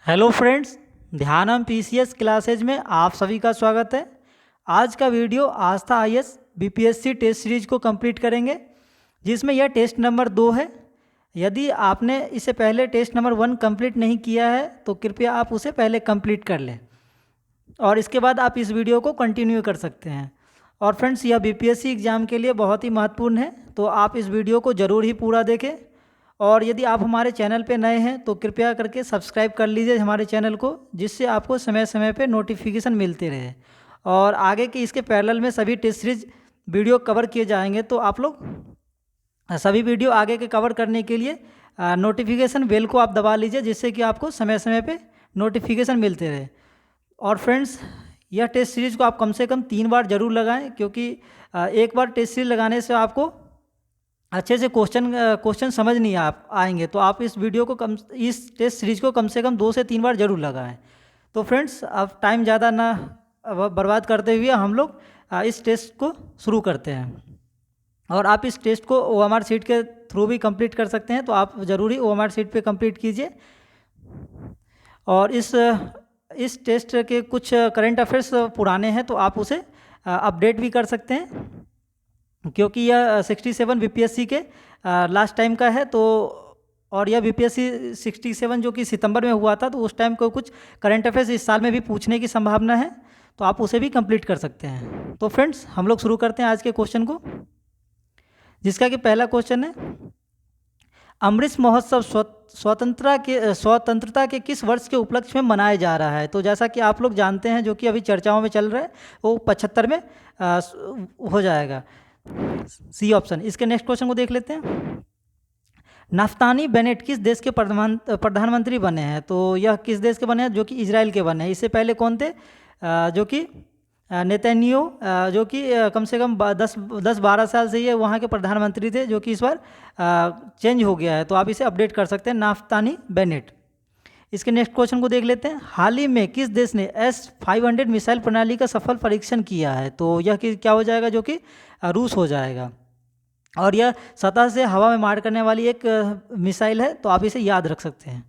Hello friends, ध्यानम PCS classes में आप सभी का स्वागत है। आज का वीडियो आस्था आईएएस बीपीएससी टेस्ट सीरीज को कंप्लीट करेंगे, जिसमें यह टेस्ट नंबर 2 है। यदि आपने इससे पहले टेस्ट नंबर 1 कंप्लीट नहीं किया है तो कृपया आप उसे पहले कंप्लीट कर लें और इसके बाद आप इस वीडियो को कंटिन्यू कर सकते हैं। और फ्रेंड्स, यह बीपीएससी एग्ज़ाम के लिए बहुत ही महत्वपूर्ण है, तो आप इस वीडियो को ज़रूर ही पूरा देखें। और यदि आप हमारे चैनल पे नए हैं तो कृपया करके सब्सक्राइब कर लीजिए हमारे चैनल को, जिससे आपको समय समय पे नोटिफिकेशन मिलते रहे। और आगे के इसके पैरेलल में सभी टेस्ट सीरीज वीडियो कवर किए जाएंगे, तो आप लोग सभी वीडियो आगे के कवर करने के लिए नोटिफिकेशन बेल को आप दबा लीजिए, जिससे कि आपको समय समय पे नोटिफिकेशन मिलते रहे। और फ्रेंड्स, यह टेस्ट सीरीज को आप कम से कम 3 बार ज़रूर लगाएं, क्योंकि एक बार टेस्ट सीरीज लगाने से आपको अच्छे से क्वेश्चन समझ नहीं आएंगे। तो आप इस टेस्ट सीरीज को कम से कम 2 से 3 बार जरूर लगाएं। तो फ्रेंड्स, अब टाइम ज़्यादा ना बर्बाद करते हुए हम लोग इस टेस्ट को शुरू करते हैं। और आप इस टेस्ट को ओएमआर शीट के थ्रू भी कंप्लीट कर सकते हैं, तो आप ज़रूरी ओएमआर शीट पे कंप्लीट कीजिए। और इस टेस्ट के कुछ करंट अफेयर्स पुराने हैं, तो आप उसे अपडेट भी कर सकते हैं, क्योंकि यह 67 बीपीएससी के लास्ट टाइम का है। तो और यह बीपीएससी 67 जो कि सितंबर में हुआ था, तो उस टाइम को कुछ करंट अफेयर्स इस साल में भी पूछने की संभावना है, तो आप उसे भी कंप्लीट कर सकते हैं। तो फ्रेंड्स, हम लोग शुरू करते हैं आज के क्वेश्चन को, जिसका कि पहला क्वेश्चन है, अमृत महोत्सव स्वतंत्रता के किस वर्ष के उपलक्ष्य में मनाया जा रहा है? तो जैसा कि आप लोग जानते हैं, जो कि अभी चर्चाओं में चल रहा है, वो 75 में हो जाएगा, सी ऑप्शन। इसके नेक्स्ट क्वेश्चन को देख लेते हैं। नफ्ताली बेनेट किस देश के प्रधानमंत्री बने हैं? तो यह किस देश के बने हैं? जो कि इजराइल के बने हैं। इससे पहले कौन थे? जो कि नेतन्याहू, जो कि कम से कम 10-12 साल से ये वहाँ के प्रधानमंत्री थे, जो कि इस बार चेंज हो गया है। तो आप इसे अपडेट कर सकते हैं, नफ्ताली बेनेट। इसके नेक्स्ट क्वेश्चन को देख लेते हैं। हाल ही में किस देश ने S-500 मिसाइल प्रणाली का सफल परीक्षण किया है? तो यह क्या हो जाएगा? जो कि रूस हो जाएगा। और यह सतह से हवा में मार करने वाली एक मिसाइल है, तो आप इसे याद रख सकते हैं।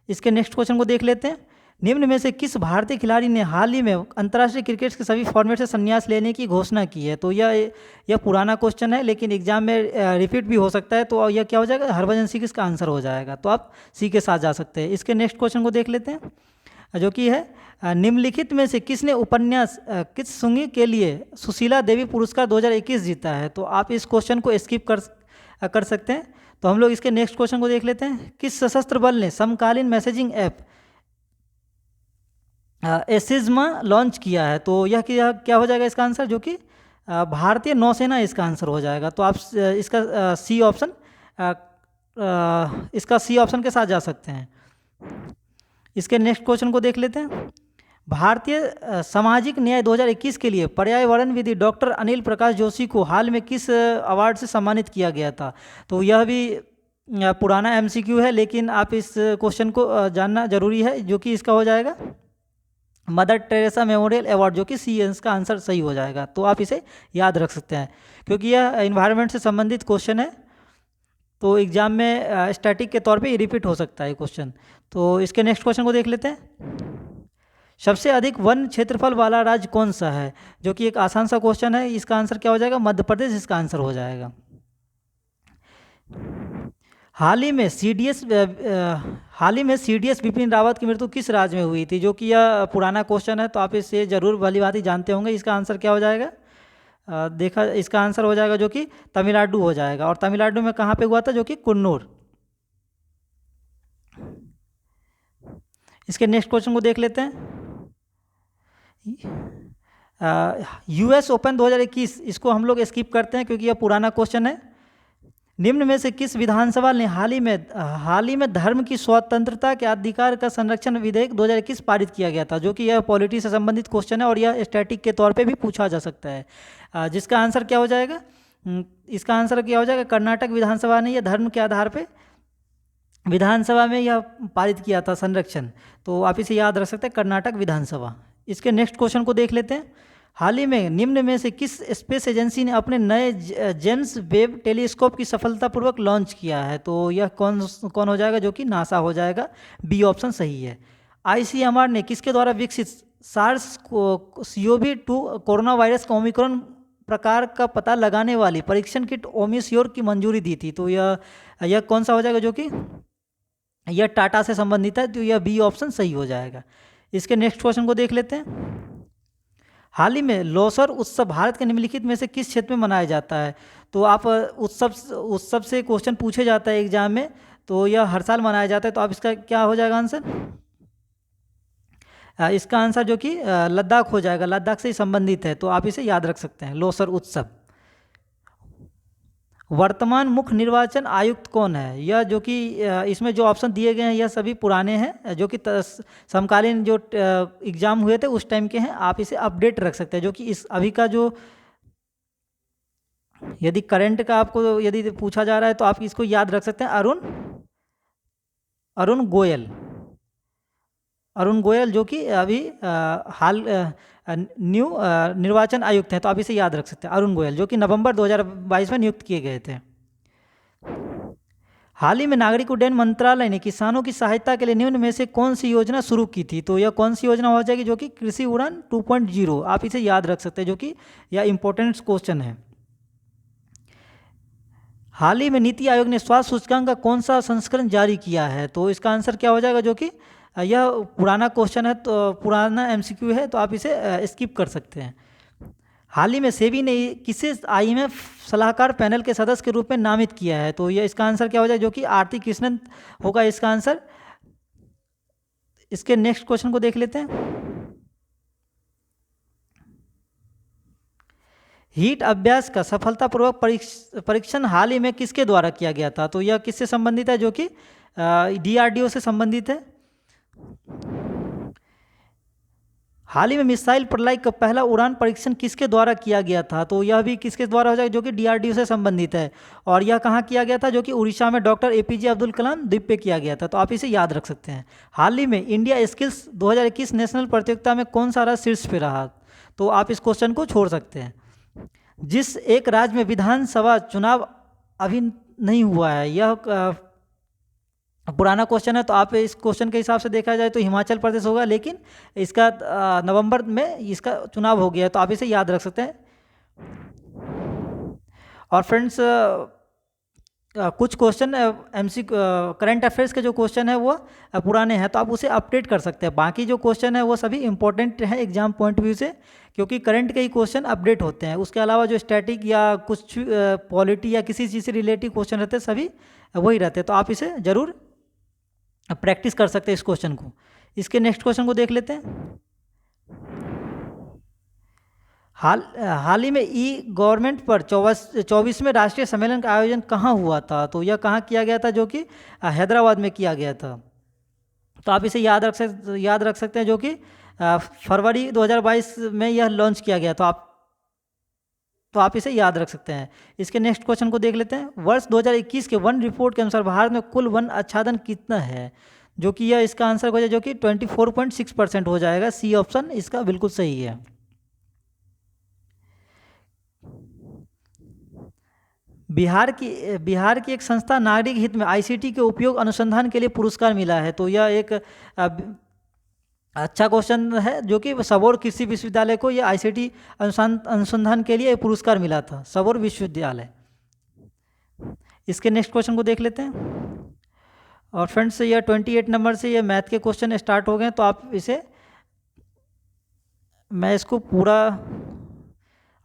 इसके नेक्स्ट क्वेश्चन को देख लेते हैं। निम्न में से किस भारतीय खिलाड़ी ने हाल ही में अंतर्राष्ट्रीय क्रिकेट के सभी फॉर्मेट से संन्यास लेने की घोषणा की है? तो यह पुराना क्वेश्चन है, लेकिन एग्जाम में रिपीट भी हो सकता है। तो यह क्या हो जाएगा? हरभजन सिंह इसका आंसर हो जाएगा, तो आप सी के साथ जा सकते हैं। इसके नेक्स्ट क्वेश्चन को देख लेते हैं, जो कि है, निम्नलिखित में से किसने उपन्यास कित्सुंगी के लिए सुशीला देवी पुरस्कार 2021 जीता है? तो आप इस क्वेश्चन को स्किप कर सकते हैं। तो हम लोग इसके नेक्स्ट क्वेश्चन को देख लेते हैं। किस सशस्त्र बल ने समकालीन मैसेजिंग ऐप एसिज्मा लॉन्च किया है? तो यह क्या हो जाएगा इसका आंसर? जो कि भारतीय नौसेना इसका आंसर हो जाएगा। तो आप इसका सी ऑप्शन के साथ जा सकते हैं। इसके नेक्स्ट क्वेश्चन को देख लेते हैं। भारतीय सामाजिक न्याय 2021 के लिए पर्यावरण विधि डॉक्टर अनिल प्रकाश जोशी को हाल में किस अवार्ड से सम्मानित किया गया था? तो यह भी पुराना एमसीक्यू है, लेकिन आप इस क्वेश्चन को जानना जरूरी है, जो कि इसका हो जाएगा मदर टेरेसा मेमोरियल अवार्ड, जो कि सी का आंसर सही हो जाएगा। तो आप इसे याद रख सकते हैं, क्योंकि यह इन्वायरमेंट से संबंधित क्वेश्चन है, तो एग्जाम में स्टैटिक के तौर पे रिपीट हो सकता है क्वेश्चन। तो इसके नेक्स्ट क्वेश्चन को देख लेते हैं। सबसे अधिक वन क्षेत्रफल वाला राज्य कौन सा है? जो कि एक आसान सा क्वेश्चन है। इसका आंसर क्या हो जाएगा? मध्य प्रदेश इसका आंसर हो जाएगा। हाल ही में सीडीएस बिपिन रावत की मृत्यु किस राज्य में हुई थी? जो कि यह पुराना क्वेश्चन है, तो आप इसे जरूर भली भांति जानते होंगे। इसका आंसर क्या हो जाएगा? इसका आंसर हो जाएगा, जो कि तमिलनाडु हो जाएगा। और तमिलनाडु में कहाँ पे हुआ था? जो कि कुन्नूर। इसके नेक्स्ट क्वेश्चन को देख लेते हैं। यूएस ओपन 2021, इसको हम लोग स्किप करते हैं, क्योंकि यह पुराना क्वेश्चन है। निम्न में से किस विधानसभा ने हाल ही में धर्म की स्वतंत्रता के अधिकार का संरक्षण विधेयक 2021 पारित किया गया था? जो कि यह पॉलिटी से संबंधित क्वेश्चन है, और यह स्टैटिक के तौर पे भी पूछा जा सकता है। जिसका आंसर क्या हो जाएगा? इसका आंसर क्या हो जाएगा? कर्नाटक विधानसभा ने यह धर्म के आधार पे विधानसभा में यह पारित किया था संरक्षण। तो आप इसे याद रख सकते हैं, कर्नाटक विधानसभा। इसके नेक्स्ट क्वेश्चन को देख लेते हैं। हाल ही में निम्न में से किस स्पेस एजेंसी ने अपने नए जेम्स वेब टेलीस्कोप की सफलतापूर्वक लॉन्च किया है? तो यह कौन हो जाएगा? जो कि नासा हो जाएगा। बी ऑप्शन सही है। ICMR ने किसके द्वारा विकसित SARS-CoV-2 कोरोना वायरस का ओमिक्रॉन प्रकार का पता लगाने वाली परीक्षण किट ओमिश्योर की मंजूरी दी थी। तो यह कौन सा हो जाएगा, जो कि यह टाटा से संबंधित है, तो यह बी ऑप्शन सही हो जाएगा। इसके नेक्स्ट क्वेश्चन को देख लेते हैं। हाल ही में लोसर उत्सव भारत के निम्नलिखित में से किस क्षेत्र में मनाया जाता है? तो आप उत्सव से क्वेश्चन पूछे जाता है एग्जाम में, तो यह हर साल मनाया जाता है। तो आप इसका क्या हो जाएगा आंसर? इसका आंसर जो कि लद्दाख हो जाएगा, लद्दाख से ही संबंधित है, तो आप इसे याद रख सकते हैं, लोसर उत्सव। वर्तमान मुख्य निर्वाचन आयुक्त कौन है? यह जो कि इसमें जो ऑप्शन दिए गए हैं यह सभी पुराने हैं, जो कि समकालीन जो एग्ज़ाम हुए थे उस टाइम के हैं। आप इसे अपडेट रख सकते हैं, जो कि इस अभी का जो यदि करंट का आपको यदि पूछा जा रहा है तो आप इसको याद रख सकते हैं, अरुण गोयल, जो कि अभी हाल न्यू निर्वाचन आयुक्त हैं। तो आप इसे याद रख सकते हैं, अरुण गोयल, जो कि नवंबर 2022 में नियुक्त किए गए थे। हाल ही में नागरिक उड्डयन मंत्रालय ने किसानों की सहायता के लिए निम्न में से कौन सी योजना शुरू की थी? तो यह कौन सी योजना हो जाएगी, जो कि कृषि उड़ान 2.0। आप इसे याद रख सकते हैं, जो कि यह इंपॉर्टेंट क्वेश्चन है। हाल ही में नीति आयोग ने स्वास्थ्य सूचकांक का कौन सा संस्करण जारी किया है? तो इसका आंसर क्या हो जाएगा, जो कि यह पुराना क्वेश्चन है, तो पुराना MCQ है, तो आप इसे स्किप कर सकते हैं। हाल ही में सेबी ने किसे IMF सलाहकार पैनल के सदस्य के रूप में नामित किया है? तो यह इसका आंसर क्या हो जाएगा, जो कि आरती कृष्णन होगा इसका आंसर। इसके नेक्स्ट क्वेश्चन को देख लेते हैं। हीट अभ्यास का सफलतापूर्वक परीक्षण हाल ही में किसके द्वारा किया गया था? तो यह किससे संबंधित है, जो कि DRDO से संबंधित है। हाल ही में मिसाइल प्रणाली का पहला उड़ान परीक्षण किसके द्वारा किया गया था? तो यह भी किसके द्वारा हो जाएगा, जो कि DRDO से संबंधित है। और यह कहाँ किया गया था, जो कि उड़ीसा में डॉक्टर APJ अब्दुल कलाम द्वीप पे किया गया था। तो आप इसे याद रख सकते हैं। हाल ही में इंडिया स्किल्स 2021 नेशनल प्रतियोगिता में कौन सा राज्य शीर्ष पे रहा? तो आप इस क्वेश्चन को छोड़ सकते हैं। जिस एक राज्य में विधानसभा चुनाव अभी नहीं हुआ है, यह पुराना क्वेश्चन है, तो आप इस क्वेश्चन के हिसाब से देखा जाए तो हिमाचल प्रदेश होगा, लेकिन इसका नवंबर में इसका चुनाव हो गया है, तो आप इसे याद रख सकते हैं। और फ्रेंड्स, कुछ क्वेश्चन करंट अफेयर्स के जो क्वेश्चन है वो पुराने हैं, तो आप उसे अपडेट कर सकते हैं। बाकी जो क्वेश्चन है वो सभी इंपॉर्टेंट हैं एग्जाम पॉइंट व्यू से, क्योंकि करंट के ही क्वेश्चन अपडेट होते हैं। उसके अलावा जो स्टैटिक या कुछ पॉलिटी या किसी चीज़ से रिलेटिव क्वेश्चन रहते हैं सभी वही रहते हैं, तो आप इसे ज़रूर प्रैक्टिस कर सकते हैं इस क्वेश्चन को। इसके नेक्स्ट क्वेश्चन को देख लेते हैं। हाल ही में गवर्नमेंट पर 24वें राष्ट्रीय सम्मेलन का आयोजन कहाँ हुआ था? तो यह कहाँ किया गया था, जो कि हैदराबाद में किया गया था। तो आप इसे याद रख सकते हैं, जो कि फरवरी 2022 में यह लॉन्च किया गया, तो आप इसे याद रख सकते हैं। इसके नेक्स्ट क्वेश्चन को देख लेते हैं। वर्ष 2021 के वन रिपोर्ट के अनुसार भारत में कुल वन आच्छादन कितना है? जो कि यह इसका आंसर हो जाए, जो कि 24.6% हो जाएगा। सी ऑप्शन इसका बिल्कुल सही है। बिहार की एक संस्था नागरिक हित में ICT के उपयोग अनुसंधान के लिए पुरस्कार मिला है। तो यह एक अच्छा क्वेश्चन है, जो कि सबौर कृषि विश्वविद्यालय को यह ICT अनुसंधान के लिए पुरस्कार मिला था, सबौर विश्वविद्यालय। इसके नेक्स्ट क्वेश्चन को देख लेते हैं। और फ्रेंड्स, यह 28 नंबर से ये मैथ के क्वेश्चन स्टार्ट हो गए, तो आप मैं इसको पूरा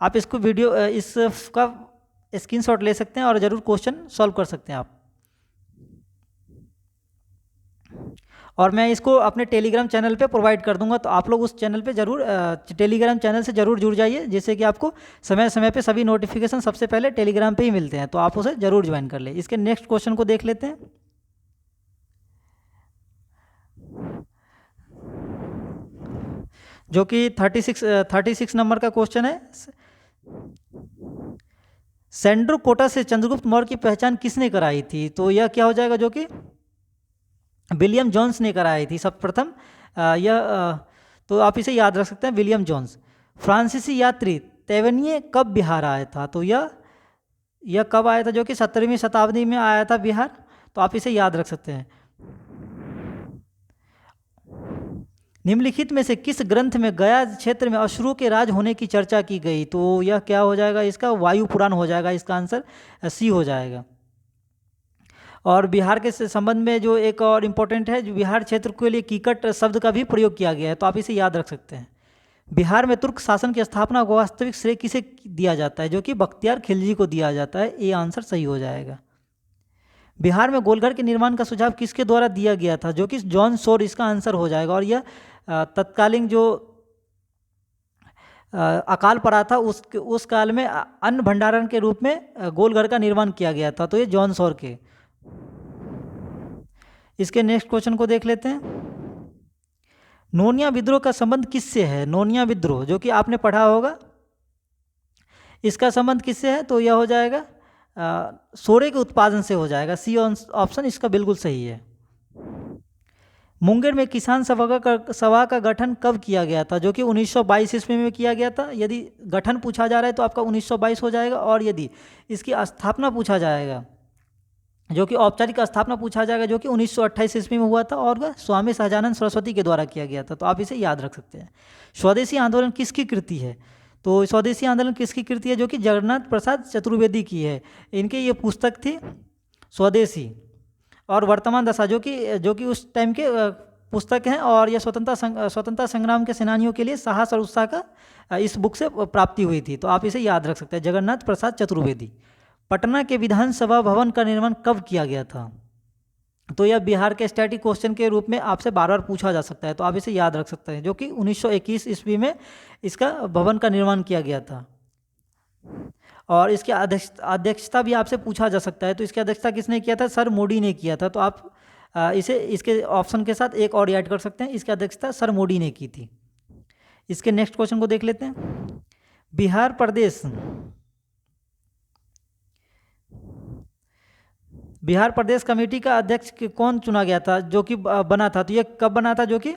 आप इसको वीडियो इसका स्क्रीनशॉट ले सकते हैं और ज़रूर क्वेश्चन सॉल्व कर सकते हैं आप। और मैं इसको अपने टेलीग्राम चैनल पे प्रोवाइड कर दूंगा, तो आप लोग उस चैनल पे ज़रूर टेलीग्राम चैनल से ज़रूर जुड़ जाइए, जिससे कि आपको समय समय पे सभी नोटिफिकेशन सबसे पहले टेलीग्राम पे ही मिलते हैं, तो आप उसे ज़रूर ज्वाइन कर ले। इसके नेक्स्ट क्वेश्चन को देख लेते हैं। जो कि 36 नंबर का क्वेश्चन है। सेंड्रोकोटा से चंद्रगुप्त मौर्य की पहचान किसने कराई थी? तो यह क्या हो जाएगा, जो कि विलियम जॉन्स ने कराई थी सर्वप्रथम। तो आप इसे याद रख सकते हैं, विलियम जॉन्स। फ्रांसीसी यात्री तेवनिये कब बिहार आया था? तो यह कब आया था, जो कि 17वीं शताब्दी में आया था बिहार, तो आप इसे याद रख सकते हैं। निम्नलिखित में से किस ग्रंथ में गया क्षेत्र में असुरों के राज होने की चर्चा की गई? तो यह क्या हो जाएगा? इसका वायु पुराण हो जाएगा। इसका आंसर सी हो जाएगा। और बिहार के संबंध में जो एक और इम्पोर्टेंट है, जो बिहार क्षेत्र के लिए कीकट शब्द का भी प्रयोग किया गया है, तो आप इसे याद रख सकते हैं। बिहार में तुर्क शासन की स्थापना को वास्तविक श्रेय किसे दिया जाता है? जो कि बख्तियार खिलजी को दिया जाता है। ये आंसर सही हो जाएगा। बिहार में गोलघर के निर्माण का सुझाव किसके द्वारा दिया गया था? जो कि जॉन शोर इसका आंसर हो जाएगा। और यह तत्कालीन जो अकाल पड़ा था उस काल में अन्न भंडारण के रूप में गोलघर का निर्माण किया गया था, तो ये जॉन शोर के। इसके नेक्स्ट क्वेश्चन को देख लेते हैं। नोनिया विद्रोह का संबंध किससे है? नोनिया विद्रोह जो कि आपने पढ़ा होगा, इसका संबंध किससे है? तो यह हो जाएगा सोरे के उत्पादन से हो जाएगा। सी ऑप्शन इसका बिल्कुल सही है। मुंगेर में किसान सभा का गठन कब किया गया था? जो कि 1922 ईस्वी में किया गया था। यदि गठन पूछा जा रहा है तो आपका 1922 हो जाएगा। और यदि इसकी स्थापना पूछा जाएगा, जो कि औपचारिक स्थापना पूछा जाएगा, जो कि 1928 ईस्वी में हुआ था और वह स्वामी सहजानंद सरस्वती के द्वारा किया गया था। तो आप इसे याद रख सकते हैं। स्वदेशी आंदोलन किसकी कृति है? तो स्वदेशी आंदोलन किसकी कृति है? जो कि जगन्नाथ प्रसाद चतुर्वेदी की है। इनकी ये पुस्तक थी स्वदेशी और वर्तमान दशा, जो कि उस टाइम के पुस्तक हैं। और यह स्वतंत्रता संग्राम के सेनानियों के लिए साहस और उत्साह का इस बुक से प्राप्ति हुई थी। तो आप इसे याद रख सकते हैं, जगन्नाथ प्रसाद चतुर्वेदी। पटना के विधानसभा भवन का निर्माण कब किया गया था? तो यह बिहार के स्टैटिक क्वेश्चन के रूप में आपसे बार बार पूछा जा सकता है, तो आप इसे याद रख सकते हैं। जो कि 1921 ईस्वी में इसका भवन का निर्माण किया गया था। और इसकी अध्यक्षता भी आपसे पूछा जा सकता है, तो इसकी अध्यक्षता किसने किया था? सर मोदी ने किया था। तो आप इसके ऑप्शन के साथ एक और ऐड कर सकते हैं, इसकी अध्यक्षता सर मोदी ने की थी। इसके नेक्स्ट क्वेश्चन को देख लेते हैं। बिहार प्रदेश कमेटी का अध्यक्ष कौन चुना गया था? जो कि बना था, तो यह कब बना था? जो कि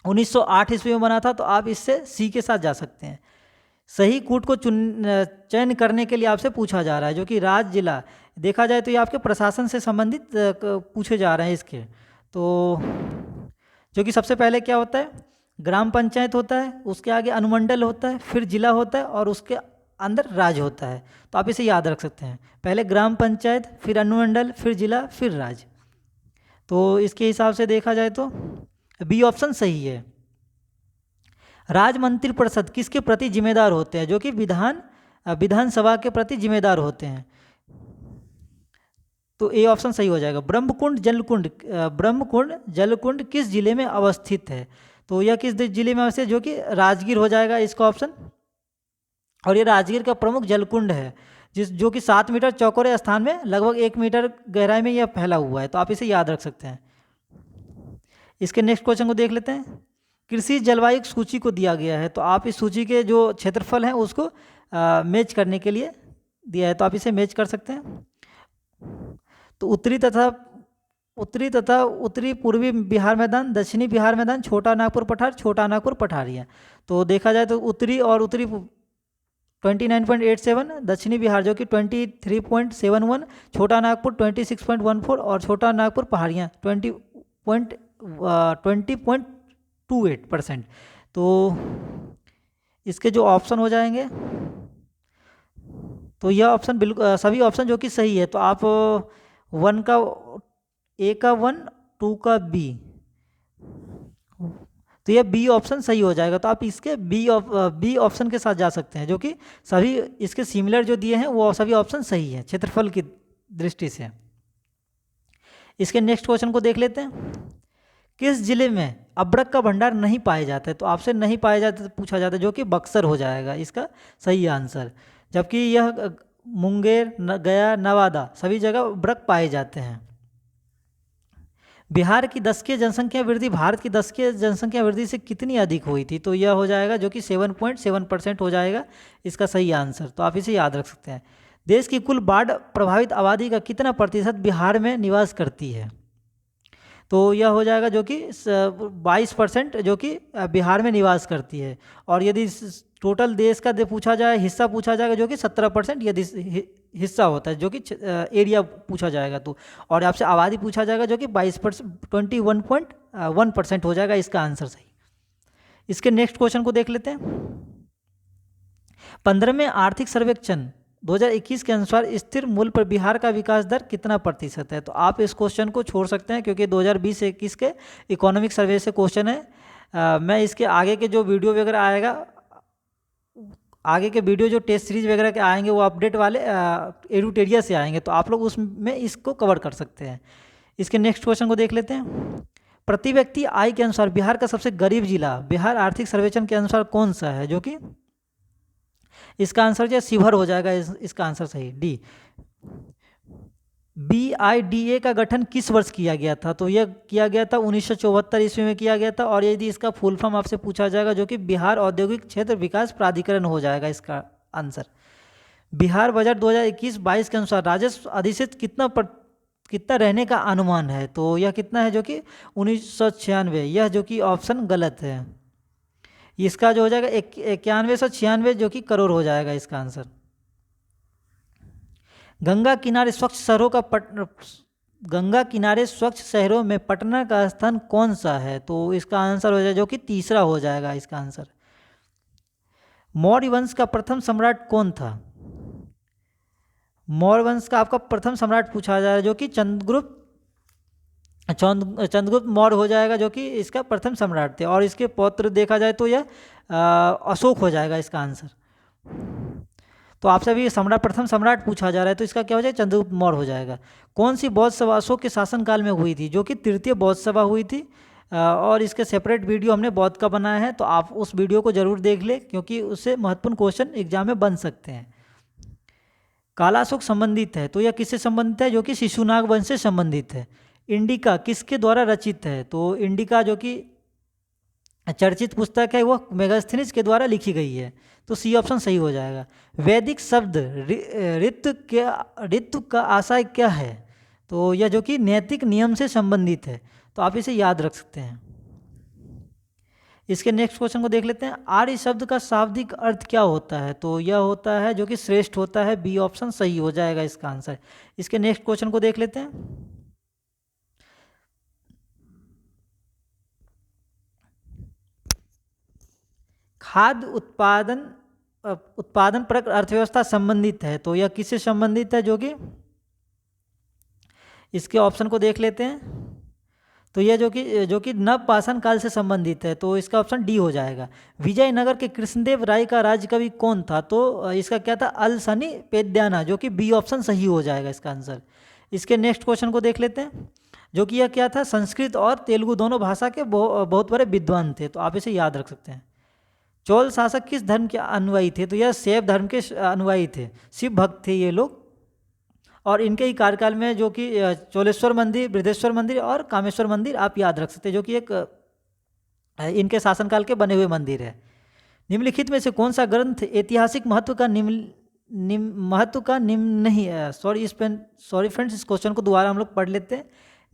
1908 ईस्वी में बना था। तो आप इससे सी के साथ जा सकते हैं। सही कूट को चयन करने के लिए आपसे पूछा जा रहा है, जो कि राज्य जिला देखा जाए तो ये आपके प्रशासन से संबंधित पूछे जा रहे हैं इसके। तो जो कि सबसे पहले क्या होता है? ग्राम पंचायत होता है, उसके आगे अनुमंडल होता है, फिर जिला होता है और उसके अंदर राज्य होता है। तो आप इसे याद रख सकते हैं, पहले ग्राम पंचायत, फिर अनुमंडल, फिर जिला, फिर राज्य। तो इसके हिसाब से देखा जाए तो बी ऑप्शन सही है। राज्य मंत्रिपरिषद किसके प्रति जिम्मेदार होते हैं? जो कि विधानसभा के प्रति जिम्मेदार होते हैं। तो ए ऑप्शन सही हो जाएगा। ब्रह्मकुंड जलकुंड किस जिले में अवस्थित है? तो यह किस जिले में अवस्थित है? जो कि राजगीर हो जाएगा इसका ऑप्शन। और ये राजगीर का प्रमुख जलकुंड है, जो कि 7 मीटर चौकोरे स्थान में लगभग 1 मीटर गहराई में यह फैला हुआ है। तो आप इसे याद रख सकते हैं। इसके नेक्स्ट क्वेश्चन को देख लेते हैं। कृषि जलवायु सूची को दिया गया है, तो आप इस सूची के जो क्षेत्रफल हैं उसको मैच करने के लिए दिया है, तो आप इसे मैच कर सकते हैं। तो उत्तरी तथा उत्तरी पूर्वी बिहार मैदान, दक्षिणी बिहार मैदान, छोटा नागपुर पठार, छोटा नागपुर पठारिया। तो देखा जाए तो उत्तरी 29.87, दक्षिणी बिहार जो कि 23.71, छोटा नागपुर 26.14 और छोटा नागपुर पहाड़ियाँ 20.28%। तो इसके जो ऑप्शन हो जाएंगे, तो यह ऑप्शन बिल्कुल सभी ऑप्शन जो कि सही है। तो आप 1 का ए का 1, 2 का बी, तो यह बी ऑप्शन सही हो जाएगा। तो आप इसके बी ऑप्शन के साथ जा सकते हैं, जो कि सभी इसके सिमिलर जो दिए हैं वो सभी ऑप्शन सही है क्षेत्रफल की दृष्टि से। इसके नेक्स्ट क्वेश्चन को देख लेते हैं। किस जिले में अब्रक का भंडार नहीं पाए जाते? तो आपसे नहीं पाए जाते पूछा जाता है, जो कि बक्सर हो जाएगा इसका सही आंसर। जबकि यह मुंगेर, गया, नवादा सभी जगह अब्रक पाए जाते हैं। बिहार की दशकीय जनसंख्या वृद्धि भारत की दशकीय जनसंख्या वृद्धि से कितनी अधिक हुई थी? तो यह हो जाएगा जो कि 7.7% हो जाएगा इसका सही आंसर। तो आप इसे याद रख सकते हैं। देश की कुल बाढ़ प्रभावित आबादी का कितना प्रतिशत बिहार में निवास करती है? तो यह हो जाएगा जो कि 22% जो कि बिहार में निवास करती है। और यदि टोटल देश का पूछा जाए, हिस्सा पूछा जाएगा जो कि 17% यदि हिस्सा होता है, जो कि एरिया पूछा जाएगा। तो और आपसे आबादी पूछा जाएगा जो कि 21% 1% हो जाएगा इसका आंसर सही। इसके नेक्स्ट क्वेश्चन को देख लेते हैं। 15वें आर्थिक सर्वेक्षण 2021 के अनुसार स्थिर मूल्य पर बिहार का विकास दर कितना प्रतिशत है? तो आप इस क्वेश्चन को छोड़ सकते हैं क्योंकि 2020-21 के इकोनॉमिक सर्वे से क्वेश्चन है। मैं इसके आगे के जो वीडियो वगैरह आएगा, आगे के वीडियो जो टेस्ट सीरीज वगैरह के आएंगे वो अपडेट वाले एडुटेरिया से आएंगे, तो आप लोग उसमें इसको कवर कर सकते हैं। इसके नेक्स्ट क्वेश्चन को देख लेते हैं। प्रति व्यक्ति आय के अनुसार बिहार का सबसे गरीब जिला बिहार आर्थिक सर्वेक्षण के अनुसार कौन सा है? जो कि इसका आंसर जो है शिवहर हो जाएगा, इसका आंसर सही डी। BIDA का गठन किस वर्ष किया गया था? तो यह किया गया था 1974 ईस्वी में किया गया था। और यदि इसका फुल फॉर्म आपसे पूछा जाएगा जो कि बिहार औद्योगिक क्षेत्र विकास प्राधिकरण हो जाएगा इसका आंसर। बिहार बजट 2021-22 के अनुसार राजस्व अधिशत कितना रहने का अनुमान है? तो यह कितना है? जो कि 1996। यह जो कि ऑप्शन गलत है, इसका जो हो जाएगा 9196 जो कि करोड़ हो जाएगा इसका आंसर। गंगा किनारे स्वच्छ शहरों में पटना का स्थान कौन सा है? तो इसका आंसर हो जाएगा जो कि तीसरा हो जाएगा इसका आंसर। मौर्य वंश का प्रथम सम्राट कौन था? मौर्य वंश का आपका प्रथम सम्राट पूछा जा रहा है जो कि चंद्रगुप्त मौर्य हो जाएगा जो कि इसका प्रथम सम्राट थे। और इसके पौत्र देखा जाए तो यह अशोक हो जाएगा इसका आंसर। तो आपसे अभी प्रथम सम्राट पूछा जा रहा है तो इसका क्या हो जाएगा? चंद्रगुप्त मौर्य हो जाएगा। कौन सी बौद्ध सभा अशोक के शासनकाल में हुई थी? जो कि तृतीय बौद्ध सभा हुई थी। और इसके सेपरेट वीडियो हमने बौद्ध का बनाया है, तो आप उस वीडियो को जरूर देख लें क्योंकि उससे महत्वपूर्ण क्वेश्चन एग्जाम में बन सकते हैं। कालाशोक संबंधित है तो यह किससे संबंधित है? जो कि शिशुनाग वंश से संबंधित है। इंडिका किसके द्वारा रचित है? तो इंडिका जो कि चर्चित पुस्तक है वह मेगास्थनीज के द्वारा लिखी गई है, तो सी ऑप्शन सही हो जाएगा। वैदिक शब्द ऋतु का आशय क्या है? तो यह जो कि नैतिक नियम से संबंधित है, तो आप इसे याद रख सकते हैं। इसके नेक्स्ट क्वेश्चन को देख लेते हैं। आर्य शब्द का शाब्दिक अर्थ क्या होता है? तो यह होता है जो कि श्रेष्ठ होता है, बी ऑप्शन सही हो जाएगा इसका आंसर। इसके नेक्स्ट क्वेश्चन को देख लेते हैं। खाद्य उत्पादन परक अर्थव्यवस्था संबंधित है, तो यह किससे संबंधित है? जो कि इसके ऑप्शन को देख लेते हैं। तो यह जो कि नवपाषाण काल से संबंधित है, तो इसका ऑप्शन डी हो जाएगा। विजयनगर के कृष्णदेव राय का राज्य कवि कौन था? तो इसका क्या था? अलसनी पेद्याना, जो कि बी ऑप्शन सही हो जाएगा इसका आंसर। इसके नेक्स्ट क्वेश्चन को देख लेते हैं। जो कि यह क्या था? संस्कृत और तेलुगु दोनों भाषा के बहुत बड़े विद्वान थे, तो आप इसे याद रख सकते हैं। चोल शासक किस धर्म के अनुयायी थे? तो यह शैव धर्म के अनुयायी थे, शिव भक्त थे ये लोग। और इनके ही कार्यकाल में जो कि चोलेश्वर मंदिर, बृहदेश्वर मंदिर और कामेश्वर मंदिर आप याद रख सकते हैं, जो कि एक इनके शासनकाल के बने हुए मंदिर है। निम्नलिखित में से कौन सा ग्रंथ ऐतिहासिक महत्व का निम्न नहीं है? सॉरी फ्रेंड्स, इस क्वेश्चन को दोबारा हम लोग पढ़ लेते हैं।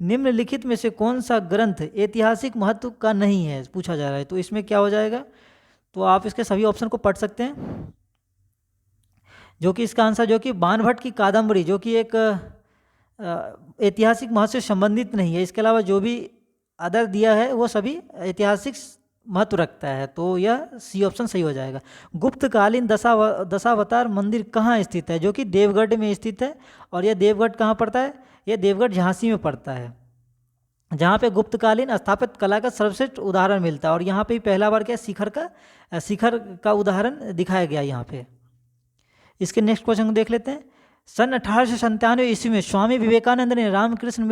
निम्नलिखित में से कौन सा ग्रंथ ऐतिहासिक महत्व का नहीं है पूछा जा रहा है, तो इसमें क्या हो जाएगा? तो आप इसके सभी ऑप्शन को पढ़ सकते हैं। जो कि इसका आंसर जो कि बाणभट्ट की कादम्बरी, जो कि एक ऐतिहासिक महत्व से संबंधित नहीं है। इसके अलावा जो भी अदर दिया है वो सभी ऐतिहासिक महत्व रखता है, तो यह सी ऑप्शन सही हो जाएगा। गुप्तकालीन दशावतार मंदिर कहाँ स्थित है? जो कि देवगढ़ में स्थित है। और यह देवगढ़ कहाँ पड़ता है? यह देवगढ़ झांसी में पड़ता है, जहाँ पे गुप्तकालीन स्थापत्य कला का सर्वश्रेष्ठ उदाहरण मिलता है। और यहाँ पे पहला बार क्या शिखर का उदाहरण दिखाया गया यहाँ पे। इसके नेक्स्ट क्वेश्चन को देख लेते हैं। सन 1897 ईस्वी में स्वामी विवेकानंद ने रामकृष्ण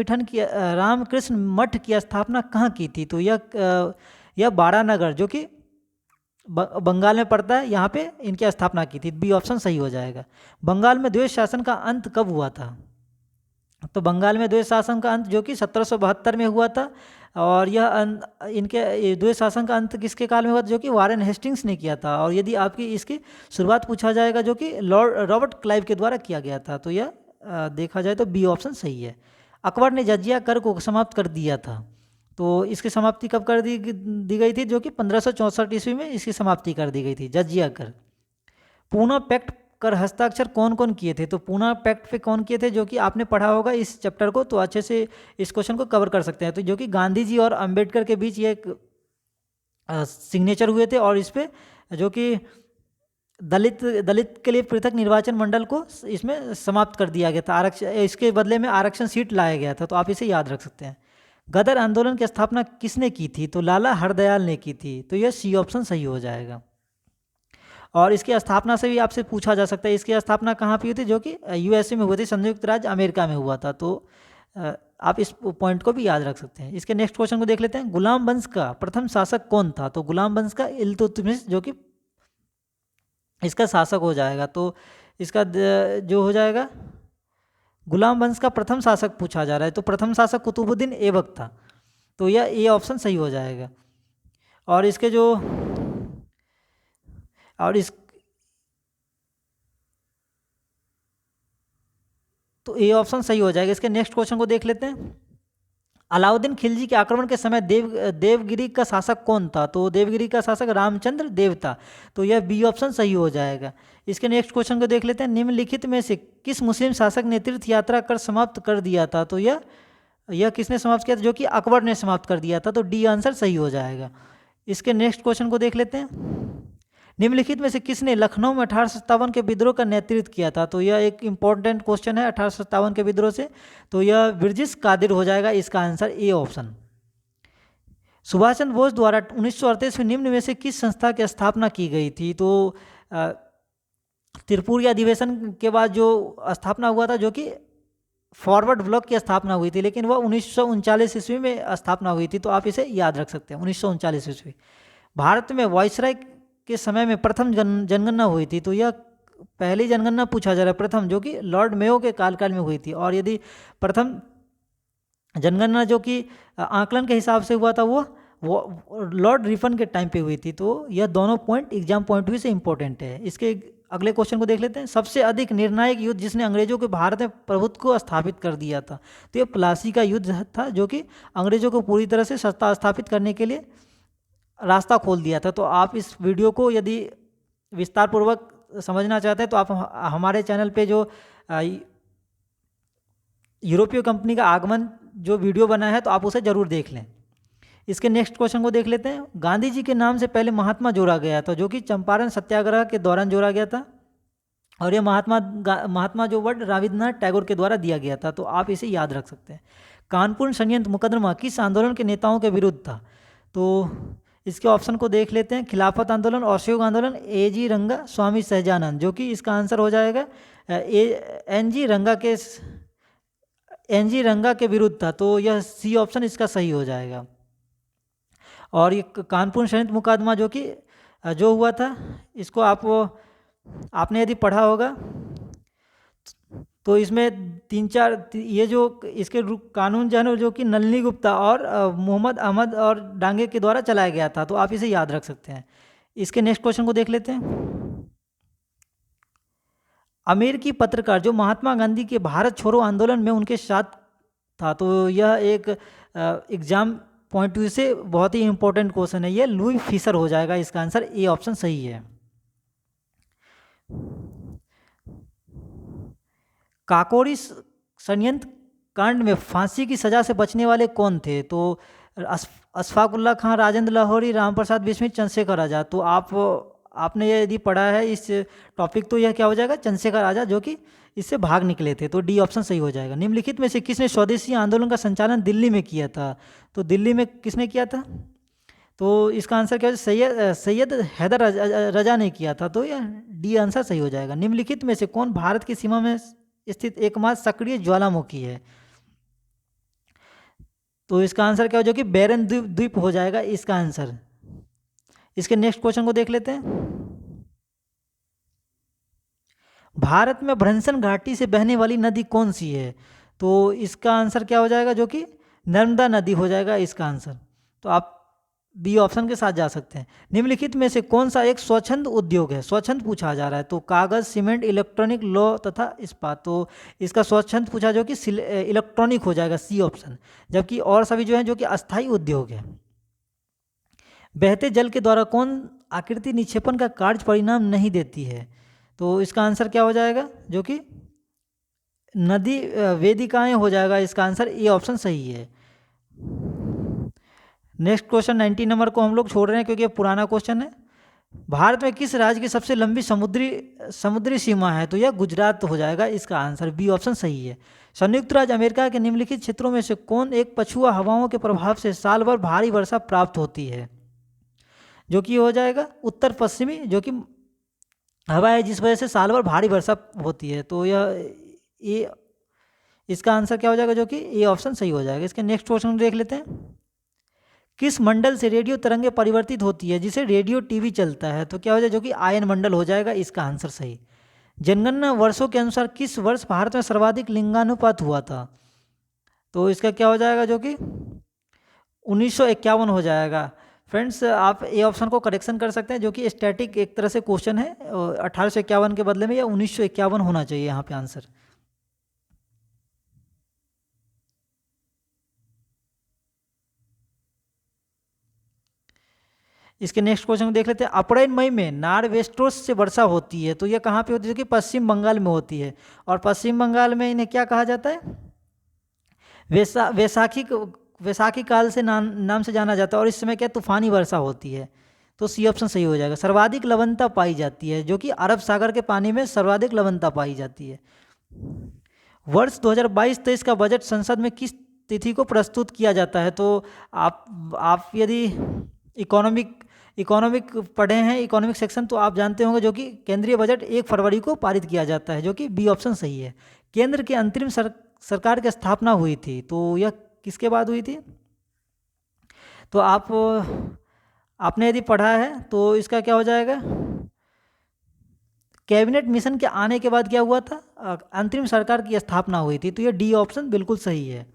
मठ की स्थापना कहाँ की थी? तो यह बारानगर, जो कि बंगाल में पड़ता है, यहाँ पे इनकी स्थापना की थी। बी ऑप्शन सही हो जाएगा। बंगाल में द्वैत शासन का अंत कब हुआ था? तो बंगाल में द्वैत शासन का अंत जो कि 1772 में हुआ था। और यह इनके द्वैत शासन का अंत किसके काल में हुआ था? जो कि वारेन हेस्टिंग्स ने किया था। और यदि आपकी इसकी शुरुआत पूछा जाएगा जो कि लॉर्ड रॉबर्ट क्लाइव के द्वारा किया गया था, तो यह देखा जाए तो बी ऑप्शन सही है। अकबर ने जजिया कर को समाप्त कर दिया था, तो इसकी समाप्ति कब कर दी गई थी? जो कि 1564 ईस्वी में इसकी समाप्ति कर दी गई थी, जजिया कर। पूना पैक्ट कर हस्ताक्षर कौन कौन किए थे? तो पूना पैक्ट पे कौन किए थे, जो कि आपने पढ़ा होगा इस चैप्टर को, तो अच्छे से इस क्वेश्चन को कवर कर सकते हैं। तो जो कि गांधी जी और अंबेडकर के बीच ये एक सिग्नेचर हुए थे, और इस पे जो कि दलित के लिए पृथक निर्वाचन मंडल को इसमें समाप्त कर दिया गया था, आरक्षण, इसके बदले में आरक्षण सीट लाया गया था। तो आप इसे याद रख सकते हैं। गदर आंदोलन की स्थापना किसने की थी? तो लाला हरदयाल ने की थी। तो यह सी ऑप्शन सही हो जाएगा। और इसकी स्थापना से भी आपसे पूछा जा सकता है, इसकी स्थापना कहाँ पे हुई थी? जो कि यूएसए में हुई थी, संयुक्त राज्य अमेरिका में हुआ था। तो आप इस पॉइंट को भी याद रख सकते हैं। इसके नेक्स्ट क्वेश्चन को देख लेते हैं। गुलाम वंश का प्रथम शासक कौन था? तो गुलाम वंश का इल्तुतमिश जो कि इसका शासक हो जाएगा। तो इसका जो हो जाएगा, गुलाम वंश का प्रथम शासक पूछा जा रहा है, तो प्रथम शासक कुतुबुद्दीन ऐबक था। तो यह ए ऑप्शन सही हो जाएगा। और इसके जो और इस तो ए ऑप्शन सही हो जाएगा। इसके नेक्स्ट क्वेश्चन को देख लेते हैं। अलाउद्दीन खिलजी के आक्रमण के समय देवगिरी का शासक कौन था? तो देवगिरी का शासक रामचंद्र देव था। तो यह बी ऑप्शन सही हो जाएगा। इसके नेक्स्ट क्वेश्चन को देख लेते हैं। निम्नलिखित में से किस मुस्लिम शासक ने तीर्थ यात्रा कर समाप्त कर दिया था? तो यह किसने समाप्त किया था? जो कि अकबर ने समाप्त कर दिया था। तो डी आंसर सही हो जाएगा। इसके नेक्स्ट क्वेश्चन को देख लेते हैं। निम्नलिखित में से किसने लखनऊ में 1857 के विद्रोह का नेतृत्व किया था? तो यह एक इंपॉर्टेंट क्वेश्चन है 1857 के विद्रोह से। तो यह ब्रिटिश कादिर हो जाएगा। इसका answer A option. Subhash Chandra Bose द्वारा 1938 में निम्न में से किस संस्था की स्थापना की गई थी? तो त्रिपुरी अधिवेशन के बाद जो स्थापना हुआ था, जो कि फॉरवर्ड ब्लॉक की स्थापना हुई थी, लेकिन वह 1939 ईस्वी में स्थापना हुई थी। तो आप इसे याद रख सकते हैं, 1939 ईस्वी। भारत में वायसराय के समय में प्रथम जनगणना हुई थी। तो यह पहली जनगणना पूछा जा रहा है, प्रथम, जो कि लॉर्ड मेयो के काल में हुई थी। और यदि प्रथम जनगणना जो कि आकलन के हिसाब से हुआ था, वो लॉर्ड रिफन के टाइम पे हुई थी। तो यह दोनों पॉइंट एग्जाम पॉइंट व्यू से इंपॉर्टेंट है। इसके अगले क्वेश्चन को देख लेते हैं। सबसे अधिक निर्णायक युद्ध जिसने अंग्रेजों के भारत में प्रभुत्व को स्थापित कर दिया था? तो यह प्लासी का युद्ध था, जो कि अंग्रेजों को पूरी तरह से सत्ता स्थापित करने के लिए रास्ता खोल दिया था। तो आप इस वीडियो को यदि विस्तार पूर्वक समझना चाहते हैं, तो आप हमारे चैनल पे जो यूरोपीय कंपनी का आगमन जो वीडियो बना है, तो आप उसे ज़रूर देख लें। इसके नेक्स्ट क्वेश्चन को देख लेते हैं। गांधी जी के नाम से पहले महात्मा जोड़ा गया था, जो कि चंपारण सत्याग्रह के दौरान जोड़ा गया था। और ये महात्मा जो वर्ड रविन्द्रनाथ टैगोर के द्वारा दिया गया था। तो आप इसे याद रख सकते हैं। कानपुर षड्यंत्र मुकदमा किस आंदोलन के नेताओं के विरुद्ध था? तो इसके ऑप्शन को देख लेते हैं। खिलाफत आंदोलन, असहयोग आंदोलन, ए.जी. रंगा, स्वामी सहजानंद। जो कि इसका आंसर हो जाएगा एन.जी. रंगा के विरुद्ध था। तो यह सी ऑप्शन इसका सही हो जाएगा। और ये कानपुर षड्यंत्र मुकदमा जो हुआ था, इसको आपने यदि पढ़ा होगा, तो इसमें 3-4 ये जो इसके कानून जो है, जो कि नलिनी गुप्ता और मोहम्मद अहमद और डांगे के द्वारा चलाया गया था। तो आप इसे याद रख सकते हैं। इसके नेक्स्ट क्वेश्चन को देख लेते हैं। अमेरिकी पत्रकार जो महात्मा गांधी के भारत छोड़ो आंदोलन में उनके साथ था, तो यह एक एग्जाम पॉइंट व्यू से बहुत ही इंपॉर्टेंट क्वेश्चन है। यह लुई फिशर हो जाएगा। इसका आंसर ए ऑप्शन सही है। काकोरी षड्यंत्र कांड में फांसी की सजा से बचने वाले कौन थे? तो अशफाकुल्ला खां, राजेंद्र लाहौरी, रामप्रसाद बिस्मिल, चंद्रशेखर आज़ाद। तो आपने यदि पढ़ा है इस टॉपिक, तो यह क्या हो जाएगा? चंद्रशेखर आज़ाद, जो कि इससे भाग निकले थे। तो डी ऑप्शन सही हो जाएगा। निम्नलिखित में से किसने स्वदेशी आंदोलन का संचालन दिल्ली में किया था? तो दिल्ली में किसने किया था? तो इसका आंसर क्या है? सैयद हैदर रजा ने किया था। तो यह डी आंसर सही हो जाएगा। निम्नलिखित में से कौन भारत की सीमा में स्थित एकमात्र सक्रिय ज्वालामुखी है? तो इसका आंसर क्या हो, जो कि बैरन द्वीप हो जाएगा इसका आंसर। इसके नेक्स्ट क्वेश्चन को देख लेते हैं। भारत में भ्रंशन घाटी से बहने वाली नदी कौन सी है? तो इसका आंसर क्या हो जाएगा? जो कि नर्मदा नदी हो जाएगा इसका आंसर। तो आप बी ऑप्शन के साथ जा सकते हैं। निम्नलिखित में से कौन सा एक स्वच्छंद उद्योग है? स्वच्छंद पूछा जा रहा है। तो कागज, सीमेंट, इलेक्ट्रॉनिक, लौह तथा इस्पात। तो इसका स्वच्छंद पूछा, जो कि इलेक्ट्रॉनिक हो जाएगा सी ऑप्शन। जबकि और सभी जो है, जो कि अस्थायी उद्योग है। बहते जल के द्वारा कौन आकृति निक्षेपण का कार्य परिणाम नहीं देती है? तो इसका आंसर क्या हो जाएगा, जो कि नदी वेदिकाएं हो जाएगा। इसका आंसर ए ऑप्शन सही है। नेक्स्ट क्वेश्चन 90 नंबर को हम लोग छोड़ रहे हैं क्योंकि ये पुराना क्वेश्चन है। भारत में किस राज्य की सबसे लंबी समुद्री सीमा है, तो यह गुजरात हो जाएगा। इसका आंसर बी ऑप्शन सही है। संयुक्त राज्य अमेरिका के निम्नलिखित क्षेत्रों में से कौन एक पछुआ हवाओं के प्रभाव से साल भर भारी वर्षा प्राप्त होती है, जो कि हो जाएगा उत्तर पश्चिमी, जो कि हवा है जिस वजह से साल भर भारी वर्षा होती है। तो यह इसका आंसर क्या हो जाएगा, जो कि ए ऑप्शन सही हो जाएगा। इसके नेक्स्ट क्वेश्चन देख लेते हैं। किस मंडल से रेडियो तरंगें परिवर्तित होती है जिसे रेडियो टीवी चलता है, तो क्या हो जाएगा, जो कि आयन मंडल हो जाएगा। इसका आंसर सही। जनगणना वर्षों के अनुसार किस वर्ष भारत में सर्वाधिक लिंगानुपात हुआ था, तो इसका क्या हो जाएगा, जो कि 1951 हो जाएगा। फ्रेंड्स, आप ए ऑप्शन को करेक्शन कर सकते हैं, जो कि स्टैटिक एक तरह से क्वेश्चन है। 1851 के बदले में या 1951 होना चाहिए यहाँ पे आंसर। इसके नेक्स्ट क्वेश्चन को देख लेते हैं। अप्रैल मई में नार्वेस्ट्रोस से वर्षा होती है, तो यह कहाँ पे होती है, जो कि पश्चिम बंगाल में होती है। और पश्चिम बंगाल में इन्हें क्या कहा जाता है, वैसाखी काल से नाम से जाना जाता है। और इस समय क्या तूफानी वर्षा होती है, तो सी ऑप्शन सही हो जाएगा। सर्वाधिक लवणता पाई जाती है, जो कि अरब सागर के पानी में सर्वाधिक लवणता पाई जाती है। वर्ष 2022-23 का बजट संसद में किस तिथि को प्रस्तुत किया जाता है, तो आप यदि इकोनॉमिक पढ़े हैं, इकोनॉमिक सेक्शन, तो आप जानते होंगे, जो कि केंद्रीय बजट 1 फरवरी को पारित किया जाता है, जो कि बी ऑप्शन सही है। केंद्र की अंतरिम सरकार की स्थापना हुई थी, तो यह किसके बाद हुई थी, तो आपने यदि पढ़ा है तो इसका क्या हो जाएगा, कैबिनेट मिशन के आने के बाद क्या हुआ था, अंतरिम सरकार की स्थापना हुई थी। तो यह डी ऑप्शन बिल्कुल सही है।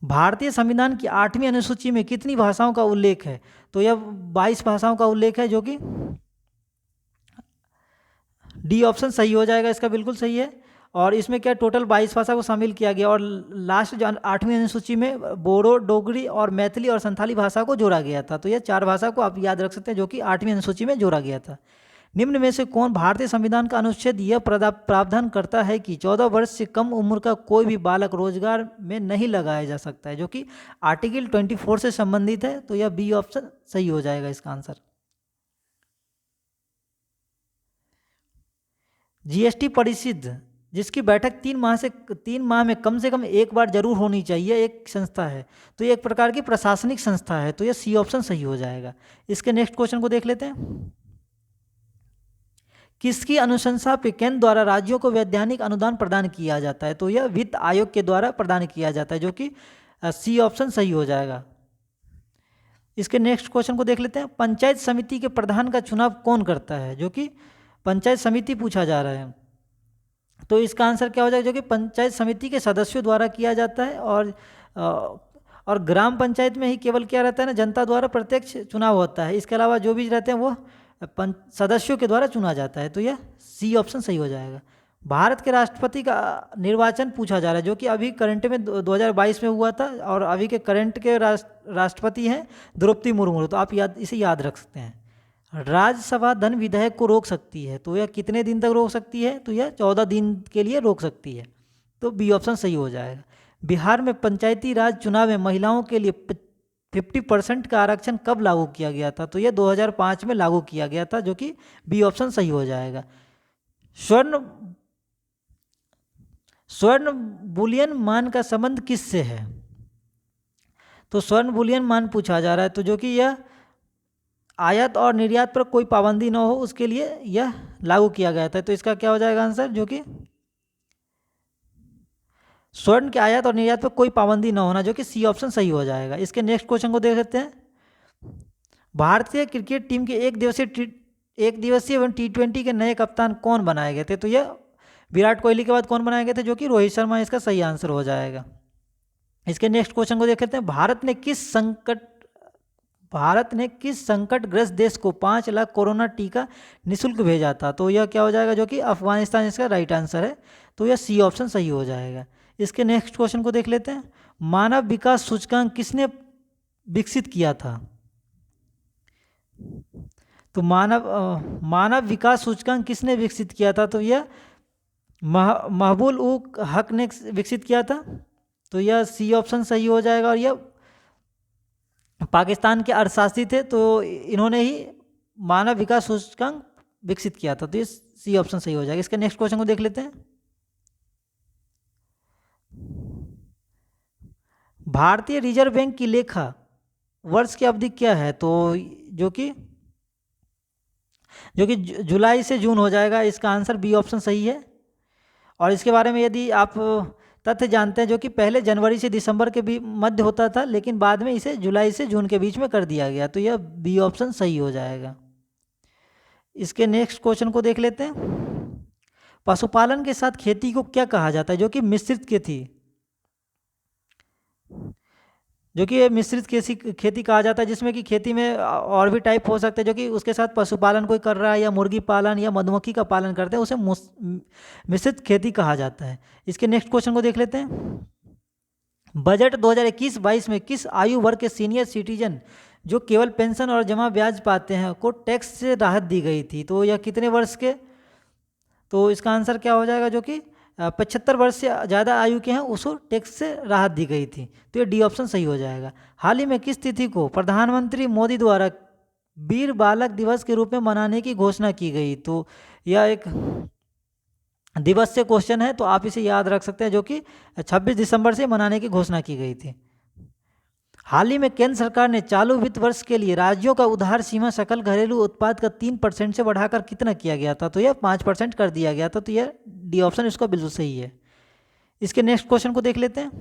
भारतीय संविधान की 8वीं अनुसूची में कितनी भाषाओं का उल्लेख है, तो यह 22 भाषाओं का उल्लेख है, जो कि डी ऑप्शन सही हो जाएगा। इसका बिल्कुल सही है। और इसमें क्या टोटल 22 भाषा को शामिल किया गया, और लास्ट जो 8वीं अनुसूची में बोडो, डोगरी और मैथिली और संथाली भाषा को जोड़ा गया था। तो यह 4 भाषा को आप याद रख सकते हैं, जो कि 8वीं अनुसूची में जोड़ा गया था। निम्न में से कौन भारतीय संविधान का अनुच्छेद यह प्रावधान करता है कि 14 वर्ष से कम उम्र का कोई भी बालक रोजगार में नहीं लगाया जा सकता है, जो कि आर्टिकल 24 से संबंधित है। तो यह बी ऑप्शन सही हो जाएगा इसका आंसर। जीएसटी परिषद जिसकी बैठक 3 माह में कम से कम एक बार जरूर होनी चाहिए, एक संस्था है, तो ये एक प्रकार की प्रशासनिक संस्था है। तो यह सी ऑप्शन सही हो जाएगा। इसके नेक्स्ट क्वेश्चन को देख लेते हैं। किसकी अनुशंसा पे केंद्र द्वारा राज्यों को वैधानिक अनुदान प्रदान किया जाता है, तो यह वित्त आयोग के द्वारा प्रदान किया जाता है, जो कि सी ऑप्शन सही हो जाएगा। इसके नेक्स्ट क्वेश्चन को देख लेते हैं। पंचायत समिति के प्रधान का चुनाव कौन करता है, जो कि पंचायत समिति पूछा जा रहा है। तो इसका आंसर क्या हो जाएगा, जो कि पंचायत समिति के सदस्यों द्वारा किया जाता है। और ग्राम पंचायत में ही केवल क्या रहता है ना, जनता द्वारा प्रत्यक्ष चुनाव होता है। इसके अलावा जो भी रहते हैं वो सदस्यों के द्वारा चुना जाता है। तो यह सी ऑप्शन सही हो जाएगा। भारत के राष्ट्रपति का निर्वाचन पूछा जा रहा है, जो कि अभी करंट में 2022 में हुआ था, और अभी के करंट के राष्ट्रपति हैं द्रौपदी मुर्मू। तो आप इसे याद रख सकते हैं। राज्यसभा धन विधेयक को रोक सकती है, तो यह कितने दिन तक रोक सकती है, तो यह 14 दिन के लिए रोक सकती है। तो बी ऑप्शन सही हो जाएगा। बिहार में पंचायती राज चुनाव में महिलाओं के लिए 50% का आरक्षण कब लागू किया गया था, तो यह 2005 में लागू किया गया था, जो कि बी ऑप्शन सही हो जाएगा। स्वर्ण बुलियन मान का संबंध किससे है, तो स्वर्ण बुलियन मान पूछा जा रहा है, तो जो कि यह आयात और निर्यात पर कोई पाबंदी न हो उसके लिए यह लागू किया गया था। तो इसका क्या हो जाएगा आंसर, जो कि स्वर्ण के आयात और निर्यात पर कोई पाबंदी न होना, जो कि सी ऑप्शन सही हो जाएगा। इसके नेक्स्ट क्वेश्चन को देख लेते हैं। भारतीय क्रिकेट टीम के एक दिवसीय एवं T20 के नए कप्तान कौन बनाए गए थे, तो यह विराट कोहली के बाद कौन बनाए गए थे, जो कि रोहित शर्मा इसका सही आंसर हो जाएगा। इसके नेक्स्ट क्वेश्चन को देख लेते हैं। भारत ने किस संकटग्रस्त देश को 5 लाख कोरोना टीका निःशुल्क भेजा था, तो यह क्या हो जाएगा, जो कि अफगानिस्तान इसका राइट आंसर है। तो यह सी ऑप्शन सही हो जाएगा। इसके नेक्स्ट क्वेश्चन को देख लेते हैं। मानव विकास सूचकांक किसने विकसित किया था, तो मानव विकास सूचकांक किसने विकसित किया था? तो यह महबूब उल हक ने विकसित किया था। तो यह सी ऑप्शन सही हो जाएगा। और यह पाकिस्तान के अर्थशास्त्री थे, तो इन्होंने ही मानव विकास सूचकांक विकसित किया था। तो ये सी ऑप्शन सही हो जाएगा। इसके नेक्स्ट क्वेश्चन को देख लेते हैं। भारतीय रिजर्व बैंक की लेखा वर्ष की अवधि क्या है? तो जो कि जुलाई से जून हो जाएगा। इसका आंसर बी ऑप्शन सही है। और इसके बारे में यदि आप तथ्य जानते हैं, जो कि पहले जनवरी से दिसंबर के भी मध्य होता था, लेकिन बाद में इसे जुलाई से जून के बीच में कर दिया गया। तो यह बी ऑप्शन सही हो जाएगा। इसके नेक्स्ट क्वेश्चन को देख लेते हैं। पशुपालन के साथ खेती को क्या कहा जाता है? जो कि मिश्रित खेती, जो कि मिश्रित खेती कहा जाता है, जिसमें कि खेती में और भी टाइप हो सकते हैं, जो कि उसके साथ पशुपालन कोई कर रहा है या मुर्गी पालन या मधुमक्खी का पालन करते हैं, उसे मिश्रित खेती कहा जाता है। इसके नेक्स्ट क्वेश्चन को देख लेते हैं। बजट 2021-22 में किस आयु वर्ग के सीनियर सिटीजन जो केवल पेंशन और जमा ब्याज पाते हैं को टैक्स से राहत दी गई थी? तो यह कितने वर्ष के? तो इसका आंसर क्या हो जाएगा? जो कि 75 वर्ष से ज़्यादा आयु के हैं, उसको टैक्स से राहत दी गई थी। तो ये डी ऑप्शन सही हो जाएगा। हाल ही में किस तिथि को प्रधानमंत्री मोदी द्वारा वीर बालक दिवस के रूप में मनाने की घोषणा की गई? तो यह एक दिवस से क्वेश्चन है, तो आप इसे याद रख सकते हैं, जो कि 26 दिसंबर से मनाने की घोषणा की गई थी। हाल ही में केंद्र सरकार ने चालू वित्त वर्ष के लिए राज्यों का उधार सीमा सकल घरेलू उत्पाद का 3% से बढ़ाकर कितना किया गया था? तो यह 5% कर दिया गया था। तो यह डी ऑप्शन इसका बिल्कुल सही है। इसके नेक्स्ट क्वेश्चन को देख लेते हैं।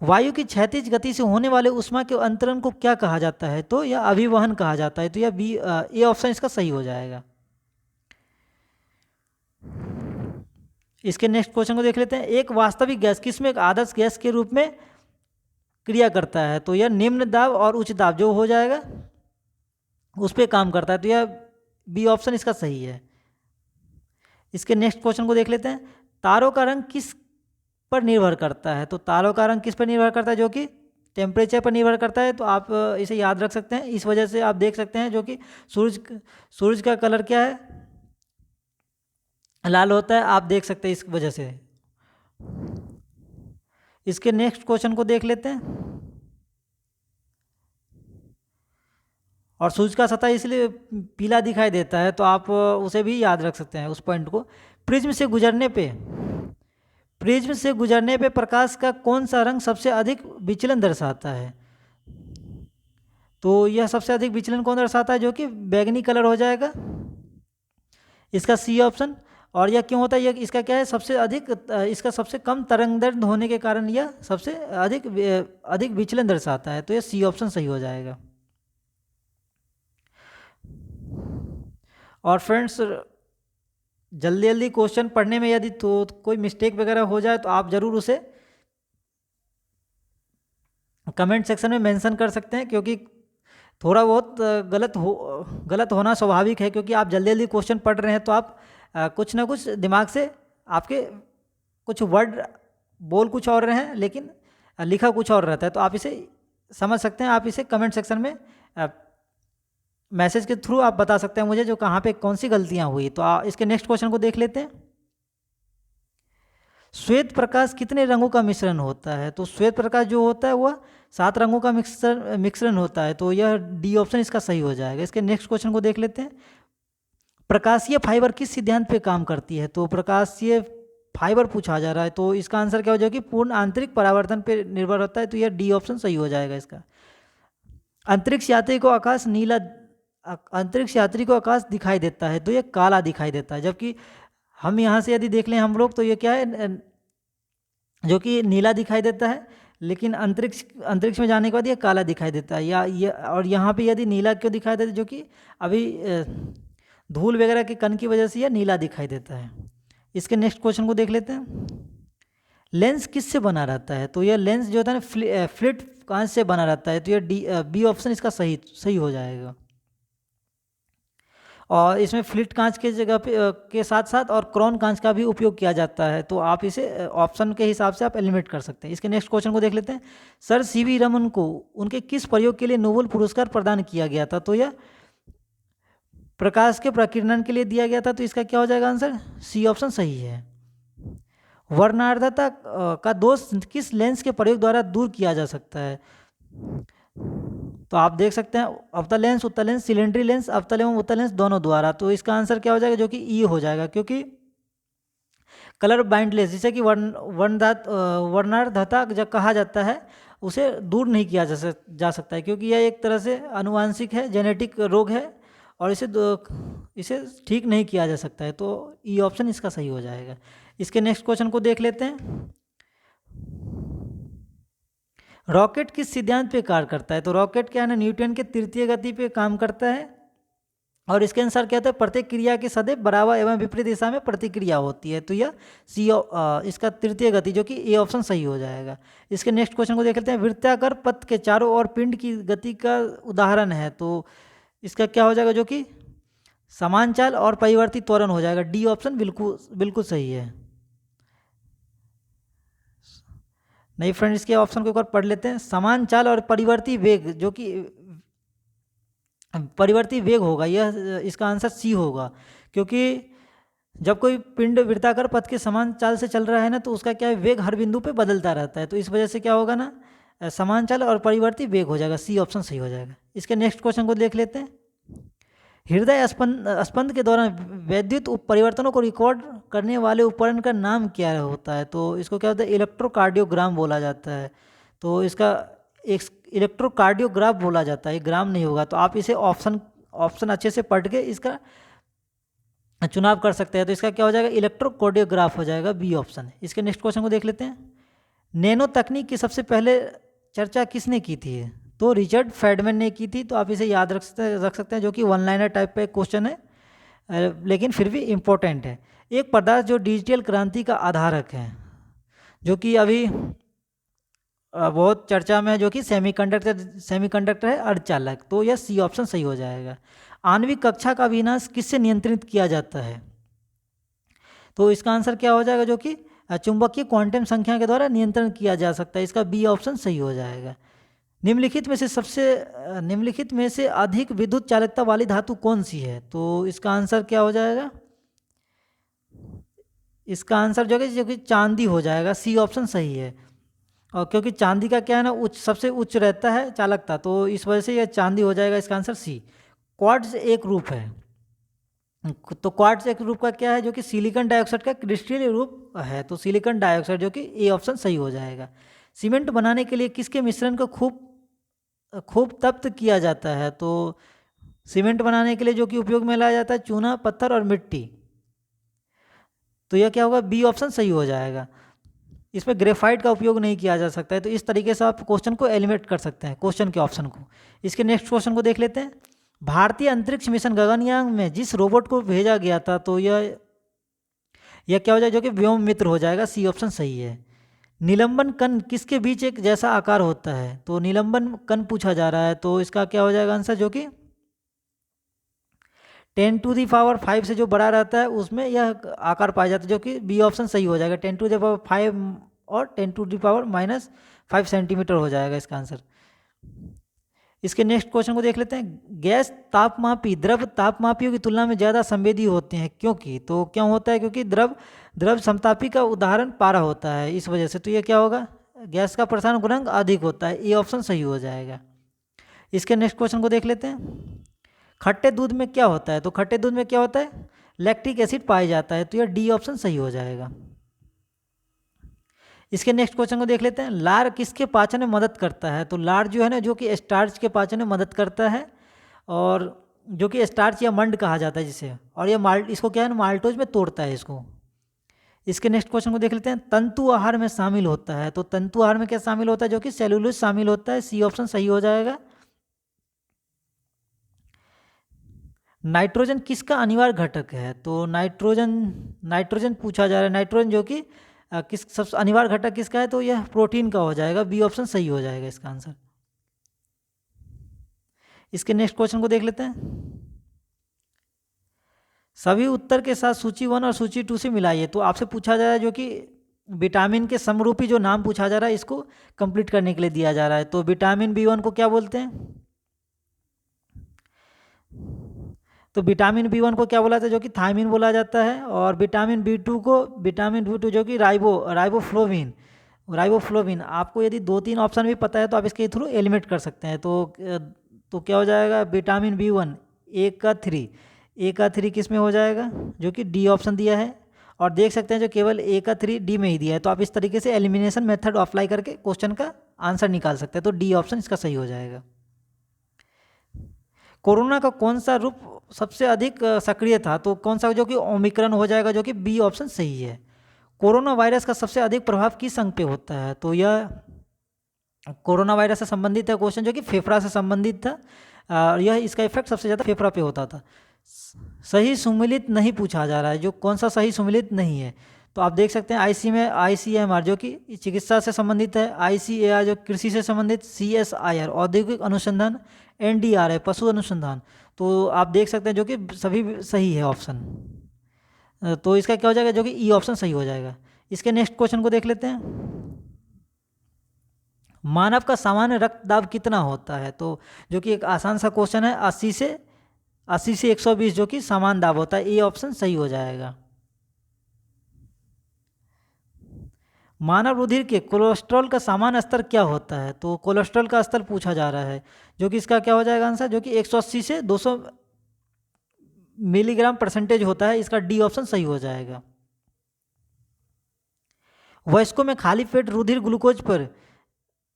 वायु की क्षैतिज गति से होने वाले ऊष्मा के अंतरण को क्या कहा जाता है? तो यह अभिवहन कहा जाता है। तो यह ए ऑप्शन इसका सही हो जाएगा। इसके नेक्स्ट क्वेश्चन को देख लेते हैं। एक वास्तविक गैस किसमें एक आदर्श गैस के रूप में क्रिया करता है? तो यह निम्न दाब और उच्च दाब जो हो जाएगा उस पर काम करता है। तो यह बी ऑप्शन इसका सही है। इसके नेक्स्ट क्वेश्चन को देख लेते हैं। तारों का रंग किस पर निर्भर करता है? तो तारों का रंग किस पर निर्भर करता है? जो कि टेम्परेचर पर निर्भर करता है। तो आप इसे याद रख सकते हैं। इस वजह से आप देख सकते हैं, जो कि सूरज का कलर क्या है? लाल होता है। आप देख सकते हैं इस वजह से। इसके नेक्स्ट क्वेश्चन को देख लेते हैं। और सूरज का सतह इसलिए पीला दिखाई देता है, तो आप उसे भी याद रख सकते हैं, उस पॉइंट को। प्रिज्म से गुजरने पे प्रकाश का कौन सा रंग सबसे अधिक विचलन दर्शाता है? तो यह सबसे अधिक विचलन कौन दर्शाता है? जो कि बैगनी कलर हो जाएगा। इसका सी ऑप्शन। और यह क्यों होता है? यह इसका क्या है? सबसे अधिक इसका सबसे कम तरंगदैर्ध्य होने के कारण यह सबसे अधिक विचलन दर्शाता है। तो यह सी ऑप्शन सही हो जाएगा। और फ्रेंड्स, जल्दी जल्दी क्वेश्चन पढ़ने में यदि तो कोई मिस्टेक वगैरह हो जाए तो आप ज़रूर उसे कमेंट सेक्शन में मेंशन कर सकते हैं, क्योंकि थोड़ा बहुत गलत होना स्वाभाविक है, क्योंकि आप जल्दी जल्दी क्वेश्चन पढ़ रहे हैं। तो आप कुछ ना कुछ दिमाग से आपके कुछ वर्ड बोल कुछ और रहे हैं, लेकिन लिखा कुछ और रहता है। तो आप इसे समझ सकते हैं। आप इसे कमेंट सेक्शन में मैसेज के थ्रू आप बता सकते हैं मुझे, जो कहाँ पे कौन सी गलतियाँ हुई। तो इसके नेक्स्ट क्वेश्चन को देख लेते हैं। श्वेत प्रकाश कितने रंगों का मिश्रण होता है? तो श्वेत प्रकाश जो होता है वह 7 रंगों का मिश्रण होता है। तो यह डी ऑप्शन इसका सही हो जाएगा। इसके नेक्स्ट क्वेश्चन को देख लेते हैं। प्रकाशीय फाइबर किस सिद्धांत पे काम करती है? तो प्रकाशीय फाइबर पूछा जा रहा है। तो इसका आंसर क्या हो जाएगा? कि पूर्ण आंतरिक परावर्तन पे निर्भर होता है। तो यह डी ऑप्शन सही हो जाएगा इसका। अंतरिक्ष यात्री को आकाश दिखाई देता है, तो यह काला दिखाई देता है। जबकि हम यहाँ से यदि देख लें हम लोग, तो ये क्या है? जो कि नीला दिखाई देता है, लेकिन अंतरिक्ष में जाने के बाद ये काला दिखाई देता है। और यहाँ पे यदि नीला क्यों दिखाई देता है? जो कि अभी धूल वगैरह के कण की वजह से यह नीला दिखाई देता है। इसके नेक्स्ट क्वेश्चन को देख लेते हैं। लेंस किससे बना रहता है? तो यह लेंस जो होता है ना, फ्लिट कांच से बना रहता है। तो यह बी ऑप्शन इसका सही हो जाएगा। और इसमें फ्लिट कांच के जगह पे के साथ साथ और क्रोन कांच का भी उपयोग किया जाता है। तो आप इसे ऑप्शन के हिसाब से आप एलिमिनेट कर सकते हैं। इसके नेक्स्ट क्वेश्चन को देख लेते हैं। सर सीवी रमन को उनके किस प्रयोग के लिए नोबेल पुरस्कार प्रदान किया गया था? तो यह प्रकाश के प्रकीर्णन के लिए दिया गया था, तो इसका क्या हो जाएगा आंसर, सी ऑप्शन सही है। वर्णार्धता का दोष किस लेंस के प्रयोग द्वारा दूर किया जा सकता है? तो आप देख सकते हैं अवतल लेंस, उत्तल लेंस, सिलेंडरी लेंस, अवतल एवं उत्तल लेंस दोनों द्वारा। तो इसका आंसर क्या हो जाएगा, जो कि ई हो जाएगा, क्योंकि कलर बाइंडलेस जिसे कि वर्णार्धता जब कहा जाता है उसे दूर नहीं किया जा सकता है, क्योंकि यह एक तरह से आनुवांशिक है, जेनेटिक रोग है, और इसे ठीक नहीं किया जा सकता है। तो ई ऑप्शन इसका सही हो जाएगा। इसके नेक्स्ट क्वेश्चन को देख लेते हैं। रॉकेट किस सिद्धांत पे कार्य करता है? तो रॉकेट क्या है ना, न्यूटन के तृतीय गति पे काम करता है, और इसके अनुसार क्या होता है, प्रत्येक क्रिया के सदैव बराबर एवं विपरीत दिशा में प्रतिक्रिया होती है। तो यह इसका तृतीय गति, जो कि ए ऑप्शन सही हो जाएगा। इसके नेक्स्ट क्वेश्चन को देख लेते हैं। वृत्ताकार पथ के चारों ओर पिंड की गति का उदाहरण है, तो इसका क्या हो जाएगा, जो कि समान चाल और परिवर्ती त्वरण हो जाएगा। डी ऑप्शन बिल्कुल सही है। नहीं फ्रेंड, इसके ऑप्शन को एक बार पढ़ लेते हैं। समान चाल और परिवर्ती वेग, जो कि परिवर्ती वेग होगा, यह इसका आंसर सी होगा, क्योंकि जब कोई पिंड वृत्ताकार पथ के समान चाल से चल रहा है ना, तो उसका क्या है, वेग हर बिंदु पे बदलता रहता है। तो इस वजह से क्या होगा ना, समान चाल और परिवर्ती वेग हो जाएगा। सी ऑप्शन सही हो जाएगा। इसके नेक्स्ट क्वेश्चन को देख लेते हैं। हृदय स्पंद के दौरान वैद्युत परिवर्तनों को रिकॉर्ड करने वाले उपकरण का नाम क्या होता है? तो इसको क्या होता है, इलेक्ट्रोकार्डियोग्राम बोला जाता है। तो इसका एक इलेक्ट्रोकार्डियोग्राफ बोला जाता है, ग्राम नहीं होगा। तो आप इसे ऑप्शन अच्छे से पढ़ के इसका चुनाव कर सकते हैं। तो इसका क्या हो जाएगा, इलेक्ट्रोकार्डियोग्राफ हो जाएगा, बी ऑप्शन। इसके नेक्स्ट क्वेश्चन को देख लेते हैं। नैनो तकनीक की सबसे पहले चर्चा किसने की थी? तो रिचर्ड फेडमैन ने की थी। तो आप इसे याद रख सकते हैं, जो कि वन लाइनर टाइप का एक क्वेश्चन है, लेकिन फिर भी इम्पोर्टेंट है। एक पदार्थ जो डिजिटल क्रांति का आधारक है, जो कि अभी बहुत चर्चा में है, जो कि सेमीकंडक्टर है, अर्धचालक। तो यह सी ऑप्शन सही हो जाएगा। आणविक कक्षा का विनाश किससे नियंत्रित किया जाता है? तो इसका आंसर क्या हो जाएगा, जो कि चुंबकीय क्वांटम संख्या के द्वारा नियंत्रण किया जा सकता है। इसका बी ऑप्शन सही हो जाएगा। निम्नलिखित में से अधिक विद्युत चालकता वाली धातु कौन सी है? तो इसका आंसर क्या हो जाएगा, इसका आंसर जो कि चांदी हो जाएगा। सी ऑप्शन सही है। और क्योंकि चांदी का क्या है ना, सबसे उच्च रहता है चालकता, तो इस वजह से यह चांदी हो जाएगा। इसका आंसर सी। क्वार्ट्ज एक रूप है। तो क्वार्ट्ज एक रूप का क्या है, जो कि सिलिकॉन डाइऑक्साइड का क्रिस्टलीय रूप है। तो सिलिकॉन डाइऑक्साइड, जो कि ए ऑप्शन सही हो जाएगा। सीमेंट बनाने के लिए किसके मिश्रण को खूब तप्त किया जाता है? तो सीमेंट बनाने के लिए जो कि उपयोग में लाया जाता है, चूना, पत्थर और मिट्टी। तो यह क्या होगा, बी ऑप्शन सही हो जाएगा। इसमें ग्रेफाइट का उपयोग नहीं किया जा सकता है। तो इस तरीके से आप क्वेश्चन को एलिमिनेट कर सकते हैं, क्वेश्चन के ऑप्शन को। इसके नेक्स्ट क्वेश्चन को देख लेते हैं। भारतीय अंतरिक्ष मिशन गगनयान में जिस रोबोट को भेजा गया था, तो यह क्या हो जाएगा, जो कि व्योम मित्र हो जाएगा। सी ऑप्शन सही है। निलंबन कण किसके बीच एक जैसा आकार होता है? तो निलंबन कण पूछा जा रहा है। तो इसका क्या हो जाएगा आंसर, जो कि 10⁵ से जो बड़ा रहता है उसमें यह आकार पाया जाता है, जो कि बी ऑप्शन सही हो जाएगा। 10⁵ और 10⁵ सेंटीमीटर हो जाएगा इसका आंसर। इसके नेक्स्ट क्वेश्चन को देख लेते हैं। गैस तापमापी द्रव तापमापियों की तुलना में ज़्यादा संवेदी होते हैं, क्योंकि? तो क्यों होता है, क्योंकि द्रव समतापी का उदाहरण पारा होता है, इस वजह से। तो ये क्या होगा, गैस का प्रसारण गुणांक अधिक होता है। ए ऑप्शन सही हो जाएगा। इसके नेक्स्ट क्वेश्चन को देख लेते हैं। खट्टे दूध में क्या होता है? तो खट्टे दूध में क्या होता है, लैक्टिक एसिड पाया जाता है। तो यह डी ऑप्शन सही हो जाएगा। इसके नेक्स्ट क्वेश्चन को देख लेते हैं। लार किसके पाचन में मदद करता है? तो लार जो है ना, जो कि स्टार्च के पाचन में मदद करता है, और जो कि स्टार्च या मंड कहा जाता है जिसे, और ये इसको क्या है ना, माल्टोज में तोड़ता है इसको। इसके नेक्स्ट क्वेश्चन को देख लेते हैं। तंतु आहार में शामिल होता है। तो तंतु आहार में क्या शामिल होता है, जो कि सेलुलोज शामिल होता है। सी ऑप्शन सही हो जाएगा। नाइट्रोजन किसका अनिवार्य घटक है? तो नाइट्रोजन पूछा जा रहा है। नाइट्रोजन जो कि किस सबसे अनिवार्य घटक किसका है? तो यह प्रोटीन का हो जाएगा। बी ऑप्शन सही हो जाएगा इसका आंसर। इसके नेक्स्ट क्वेश्चन को देख लेते हैं। सभी उत्तर के साथ सूची 1 और सूची 2 से मिलाइए। तो आपसे पूछा जा रहा है, जो कि विटामिन के समरूपी जो नाम पूछा जा रहा है, इसको कंप्लीट करने के लिए दिया जा रहा है। तो विटामिन B1 को क्या बोलते हैं? तो विटामिन B1 को क्या बोला जाता है, जो कि थायमिन बोला जाता है, और विटामिन B2 को विटामिन B2 जो कि राइबोफ्लोविन। आपको यदि 2-3 ऑप्शन भी पता है तो आप इसके थ्रू एलिमिनेट कर सकते हैं। तो क्या हो जाएगा, विटामिन B1 A का 3 किस में हो जाएगा, जो कि डी ऑप्शन दिया है। और देख सकते हैं जो केवल A का 3 डी में ही दिया है, तो आप इस तरीके से एलिमिनेशन मेथड अप्लाई करके क्वेश्चन का आंसर निकाल सकते हैं। तो डी ऑप्शन इसका सही हो जाएगा। कोरोना का कौन सा रूप सबसे अधिक सक्रिय था, तो कौन सा, जो कि ओमिक्रॉन हो जाएगा, जो कि बी ऑप्शन सही है। कोरोना वायरस का सबसे अधिक प्रभाव किस अंग पे होता है, तो यह कोरोना वायरस से संबंधित है क्वेश्चन, जो कि फेफड़ा से संबंधित था। यह इसका इफेक्ट सबसे ज़्यादा फेफड़ा पे होता था। सही सुमेलित नहीं पूछा जा रहा है, जो कौन सा सही सुमेलित नहीं है, तो आप देख सकते हैं ICMR जो कि चिकित्सा से संबंधित है, ICAR जो कृषि से संबंधित, CSIR औद्योगिक अनुसंधान, NDR है पशु अनुसंधान। तो आप देख सकते हैं जो कि सभी सही है ऑप्शन। तो इसका क्या हो जाएगा, जो कि ई ऑप्शन सही हो जाएगा। इसके नेक्स्ट क्वेश्चन को देख लेते हैं। मानव का सामान्य रक्तदाब कितना होता है, तो जो कि एक आसान सा क्वेश्चन है, 80 से 120 जो कि समान दाब होता है, ए ऑप्शन सही हो जाएगा। मानव रुधिर के कोलेस्ट्रॉल का सामान्य स्तर क्या होता है, तो कोलेस्ट्रॉल का स्तर पूछा जा रहा है, जो कि इसका क्या हो जाएगा आंसर, जो कि 180 से 200 मिलीग्राम परसेंटेज होता है। इसका डी ऑप्शन सही हो जाएगा। वयस्कों में खाली पेट रुधिर ग्लूकोज पर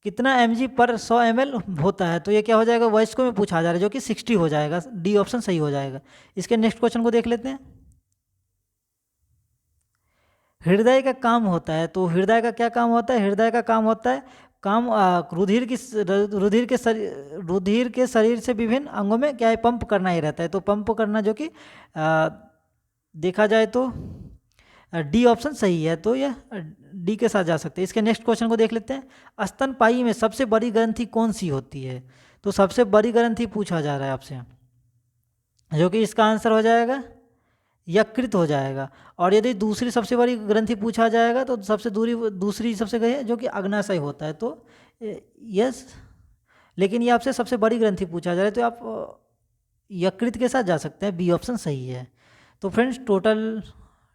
कितना mg पर 100 ml होता है, तो ये क्या हो जाएगा, वयस्कों में पूछा जा रहा है, जो कि 60 हो जाएगा। डी ऑप्शन सही हो जाएगा। इसके नेक्स्ट क्वेश्चन को देख लेते हैं। हृदय का काम होता है, तो हृदय का क्या काम होता है, हृदय का काम होता है रुधिर के शरीर से विभिन्न अंगों में क्या है, पंप करना ही रहता है। तो पंप करना, जो कि देखा जाए तो डी ऑप्शन सही है, तो यह डी के साथ जा सकते हैं। इसके नेक्स्ट क्वेश्चन को देख लेते हैं। स्तनपायी में सबसे बड़ी ग्रंथि कौन सी होती है, तो सबसे बड़ी ग्रंथि पूछा जा रहा है आपसे, जो कि इसका आंसर हो जाएगा यकृत हो जाएगा। और यदि दूसरी सबसे बड़ी ग्रंथि पूछा जाएगा तो दूसरी सबसे गई है, जो कि अग्नाशय होता है। तो यस, लेकिन ये आपसे सबसे बड़ी ग्रंथि पूछा जा रहा है, तो आप यकृत के साथ जा सकते हैं, बी ऑप्शन सही है। तो फ्रेंड्स, टोटल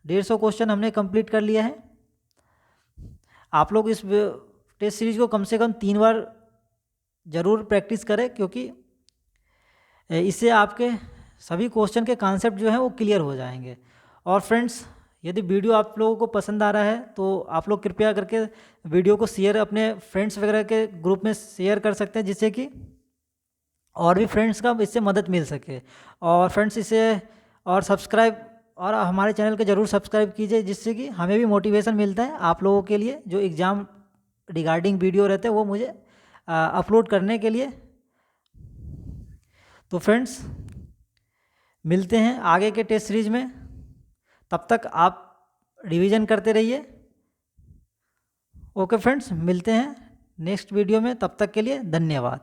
150 क्वेश्चन हमने कंप्लीट कर लिया है। आप लोग इस टेस्ट सीरीज को कम से कम 3 बार ज़रूर प्रैक्टिस करें, क्योंकि इससे आपके सभी क्वेश्चन के कॉन्सेप्ट जो हैं वो क्लियर हो जाएंगे। और फ्रेंड्स, यदि वीडियो आप लोगों को पसंद आ रहा है तो आप लोग कृपया करके वीडियो को शेयर अपने फ्रेंड्स वगैरह के ग्रुप में शेयर कर सकते हैं, जिससे कि और भी फ्रेंड्स का इससे मदद मिल सके। और फ्रेंड्स, इसे और सब्सक्राइब और हमारे चैनल को ज़रूर सब्सक्राइब कीजिए, जिससे कि हमें भी मोटिवेशन मिलता है आप लोगों के लिए, जो एग्ज़ाम रिगार्डिंग वीडियो रहते हैं वो मुझे अपलोड करने के लिए। तो फ्रेंड्स, मिलते हैं आगे के टेस्ट सीरीज में, तब तक आप रिवीजन करते रहिए। ओके फ्रेंड्स, मिलते हैं नेक्स्ट वीडियो में, तब तक के लिए धन्यवाद।